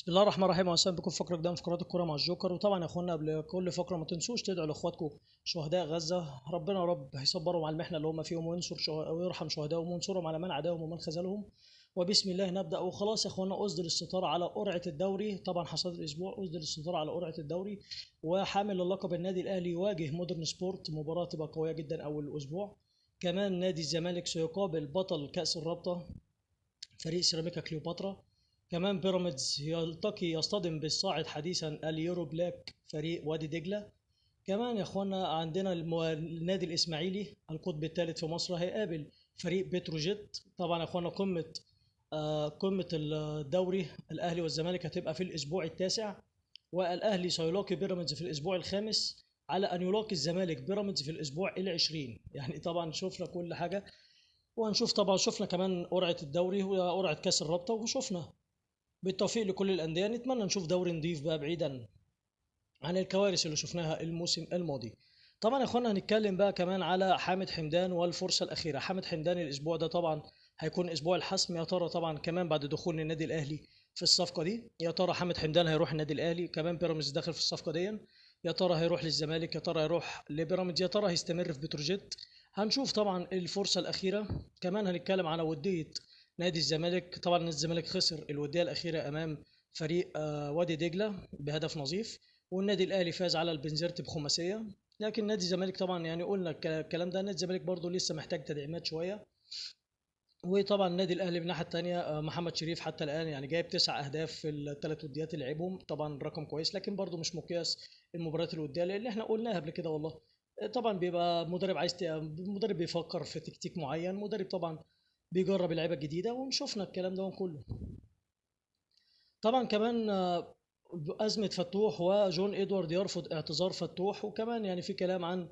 بسم الله الرحمن الرحيم، وسهلا بكم في فقره جديده من فقرات الكوره مع الجوكر. وطبعا يا اخوانا قبل كل فقره ما تنسوش تدعوا لاخواتكم شهداء غزه، ربنا يا رب هيصبرهم على المحنه اللي هم فيهم ويرحم شهدائهم وينصرهم على من عداهم ومن خذلهم. وبسم الله نبدا. وخلاص يا اخوانا، اصدر الستاره على قرعه الدوري. طبعا حصاد الاسبوع اصدر الستاره على قرعه الدوري، وحامل اللقب النادي الاهلي يواجه مودرن سبورت، مباراه تبقى قويه جدا اول الاسبوع. كمان نادي الزمالك سيقابل بطل كاس الرابطه فريق سيراميكا كليوباترا. كمان بيراميدز يصطدم بالصاعد حديثا اليورو بلاك فريق وادي دجله. كمان يا اخوانا عندنا النادي الاسماعيلي القطب الثالث في مصر هيقابل فريق بتروجيت. طبعا يا اخوانا قمه الدوري الاهلي والزمالك هتبقى في الاسبوع التاسع، والاهلي سيلاقي بيراميدز في الاسبوع الخامس، على ان يلاقي الزمالك بيراميدز في الاسبوع العشرين. يعني طبعا شفنا كل حاجه، وهنشوف طبعا شفنا كمان قرعه الدوري وقرعه كاس الرابطه، وشفنا بالتوفيق لكل الأندية. نتمنى نشوف دوري نضيف بقى بعيدا عن الكوارث اللي شفناها الموسم الماضي. طبعا يا اخوانا هنتكلم بقى كمان على حامد حمدان والفرصة الأخيرة. حامد حمدان الأسبوع ده طبعا هيكون أسبوع الحسم. يا ترى طبعا كمان بعد دخول النادي الأهلي في الصفقة دي، يا ترى حامد حمدان هيروح النادي الأهلي؟ كمان بيراميدز داخل في الصفقة دي، يا ترى هيروح للزمالك؟ يا ترى هيروح لبيراميدز؟ يا ترى هيستمر في بتروجيت؟ هنشوف طبعا الفرصة الأخيرة. كمان هنتكلم على ودية نادي الزمالك. طبعا نادي الزمالك خسر الودية الأخيرة أمام فريق وادي دجلة بهدف نظيف، والنادي الاهلي فاز على البنزرت بخماسيه. لكن نادي الزمالك طبعا يعني قلنا الكلام ده، نادي الزمالك برضه لسه محتاج تدعيمات شويه. وطبعا النادي الاهلي من الناحيه الثانيه محمد شريف حتى الان يعني جايب 9 اهداف في الثلاث وديات اللي لعبهم. طبعا رقم كويس، لكن برضه مش مقياس المباريات الوديه اللي احنا قلناها قبل كده والله. طبعا بيبقى مدرب مدرب بيفكر في تكتيك معين، مدرب طبعا بيجرب اللعيبه الجديده، وشفنا الكلام ده كله. طبعا كمان أزمة فتوح وجون إدوارد يرفض اعتذار فتوح. وكمان يعني في كلام عن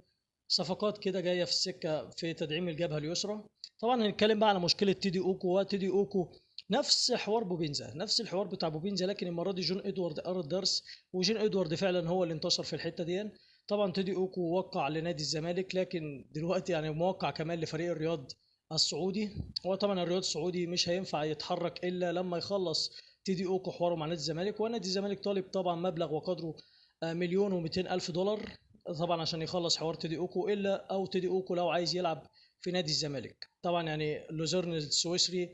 صفقات كده جاية في السكة في تدعيم الجبهة اليسرى. طبعا هنتكلم بقى على مشكلة تيدي أوكو. وتيدي أوكو نفس حوار بوبينزا، نفس الحوار بتاع بوبينزا، لكن المرة دي جون إدوارد قرا الدرس، وجون إدوارد فعلا هو اللي انتصر في الحتة دي. طبعا تيدي أوكو وقع لنادي الزمالك، لكن دلوقتي يعني موقع كمان لفريق الرياض السعودي. وطبعا الرياض السعودي مش هينفع يتحرك إلا لما يخلص تيدي اوكو حواره مع نادي الزمالك. ونادي الزمالك طالب طبعا مبلغ وقدره مليون و200 الف دولار طبعا عشان يخلص حوار تيدي اوكو، الا او تيدي اوكو لو عايز يلعب في نادي الزمالك. طبعا يعني لوزيرن السويسري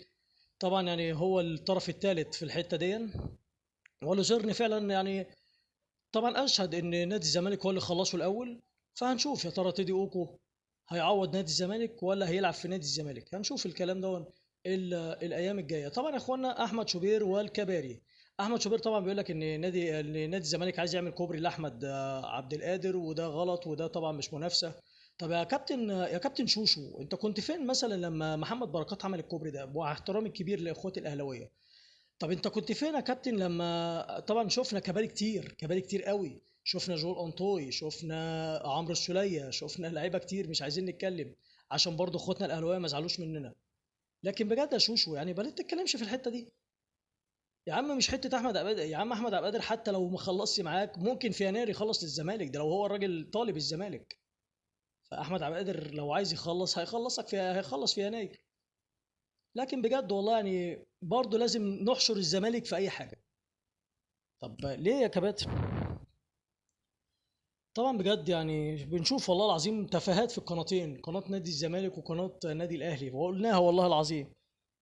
طبعا يعني هو الطرف الثالث في الحته دي، ولوزيرن فعلا يعني طبعا اشهد ان نادي الزمالك هو اللي خلصه الاول. فهنشوف يا ترى تيدي اوكو هيعوض نادي الزمالك ولا هيلعب في نادي الزمالك. هنشوف الكلام ده الايام الجايه. طبعا يا اخوانا احمد شوبير والكباري. احمد شوبير طبعا بيقول لك ان نادي الزمالك عايز يعمل كوبري لاحمد عبد القادر، وده غلط، وده طبعا مش منافسه. طب يا كابتن شوشو، انت كنت فين مثلا لما محمد بركات عمل الكوبري ده؟ مع احترامي الكبير لاخواتي الاهلاويه، طب انت كنت فين يا كابتن لما طبعا شفنا كباري كتير، كباري كتير قوي. شفنا جول انطوي، شفنا عمرو السولية، شفنا لعيبه كتير مش عايزين نتكلم عشان برضه اخواتنا الاهلاويه ما يزعلوش مننا. لكن بجد يا شوشو يعني بلاش تتكلمش في الحته دي. يا عم مش حته احمد عبد القادر، يا عم احمد عبد القادر حتى لو ما خلصش معاك ممكن في يناير يخلص للزمالك، ده لو هو الراجل طالب الزمالك. فاحمد عبد القادر لو عايز يخلص هيخلص في يناير. لكن بجد والله يعني برضه لازم نحشر الزمالك في اي حاجه. طب ليه يا كباتن؟ طبعا بجد يعني بنشوف والله العظيم تفاهات في القناتين، قناة نادي الزمالك وقناة نادي الأهلي، وقلناها والله العظيم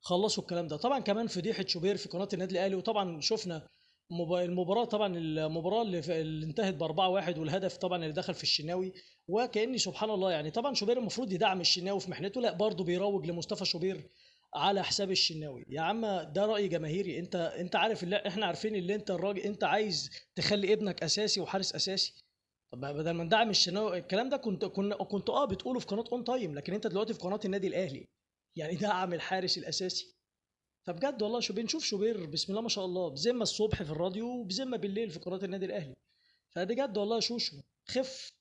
خلصوا الكلام ده. طبعا كمان فضيحة شوبير في قناة النادي الأهلي. وطبعا شفنا المباراة، طبعا المباراة اللي انتهت ب4-1، والهدف طبعا اللي دخل في الشناوي. وكأني سبحان الله يعني طبعا شوبير المفروض يدعم الشناوي في محنته، لا برضه بيروج لمصطفى شوبير على حساب الشناوي. يا عم ده رأي جماهيري، انت عارف اللي احنا عارفين اللي انت الراجل انت عايز تخلي ابنك اساسي وحارس اساسي. طب بدل ما ندعم الشناوي الكلام ده كنت بتقوله في قناه اون تايم، لكن انت دلوقتي في قناه النادي الاهلي يعني دعم الحارس الاساسي. فبجد والله شو بنشوف شوبير بسم الله ما شاء الله بذمه الصبح في الراديو وبذمه بالليل في قناه النادي الاهلي. فبجد والله شوشو خف،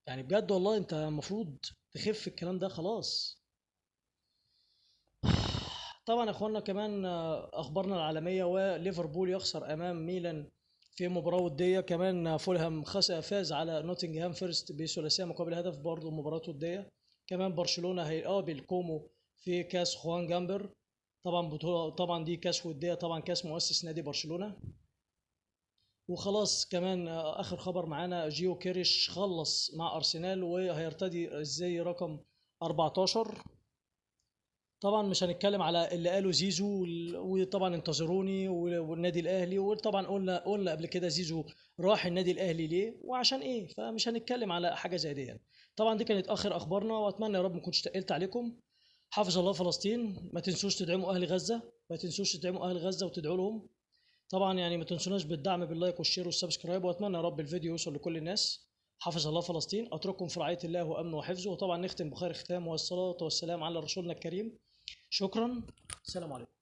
يعني بجد والله انت المفروض تخف الكلام ده خلاص. طبعا يا اخوانا كمان اخبارنا العالميه، وليفربول يخسر امام ميلان في مباراه وديه. كمان فولهام فاز على نوتنغهام فيرست بثلاثيه مقابل هدف، برضه مباراه وديه. كمان برشلونه هيقابل كومو في كاس خوان جامبر. طبعا بطولة، طبعا دي كاس ودية، طبعا كاس مؤسس نادي برشلونة. وخلاص كمان اخر خبر معانا، جيو كيريش خلص مع ارسنال وهيرتدي ازاي رقم 14. طبعا مش هنتكلم على اللي قاله زيزو وطبعا انتظروني والنادي الاهلي، وطبعا قلنا قبل كده زيزو راح النادي الاهلي ليه وعشان ايه، فمش هنتكلم على حاجه زي دي يعني. طبعا دي كانت اخر اخبارنا، واتمنى يا رب ما كنتش تقلت عليكم. حافظ الله فلسطين، ما تنسوش تدعموا اهل غزه، ما تنسوش تدعموا اهل غزه وتدعوا لهم. طبعا يعني ما تنسوناش بالدعم باللايك والشير والسبسكرايب، واتمنى يا رب الفيديو يوصل لكل الناس. حافظ الله فلسطين، اترككم في رعايه الله وامنه وحفظه، وطبعا نختم بخير ختام والصلاه والسلام على رسولنا الكريم. شكرا. السلام عليكم.